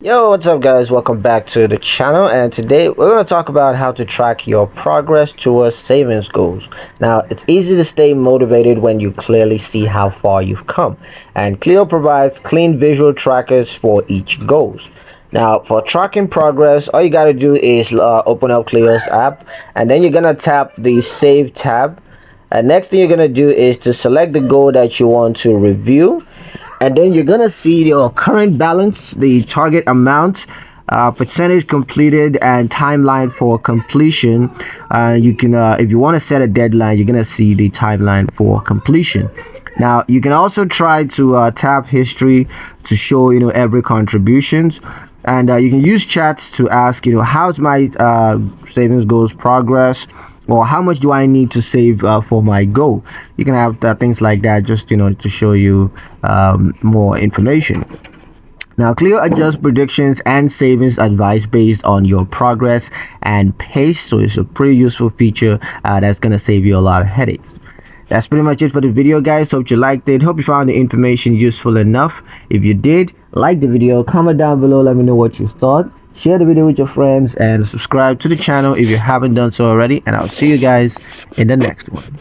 Yo, what's up guys? Welcome back to the channel, and today we're going to talk about how to track your progress towards savings goals. Now, it's easy to stay motivated when you clearly see how far you've come, and Cleo provides clean visual trackers for each goals. Now, for tracking progress, all you got to do is open up Cleo's app, and then you're going to tap the Save tab. And next thing you're going to do is to select the goal that you want to review, and then you're gonna see your current balance, the target amount, percentage completed, and timeline for completion. You can, if you want to set a deadline, you're gonna see the timeline for completion. Now you can also try to tap history to show every contributions, and you can use chats to ask how's my savings goals progress, or how much do I need to save for my goal. You can have things like that, just to show you more information. Now, Cleo adjusts predictions and savings advice based on your progress and pace, so it's a pretty useful feature that's gonna save you a lot of headaches. That's pretty much it for the video, guys. Hope you liked it. Hope you found the information useful enough. If you did, like the video, comment down below, let me know what you thought. Share the video with your friends and subscribe to the channel if you haven't done so already. And I'll see you guys in the next one.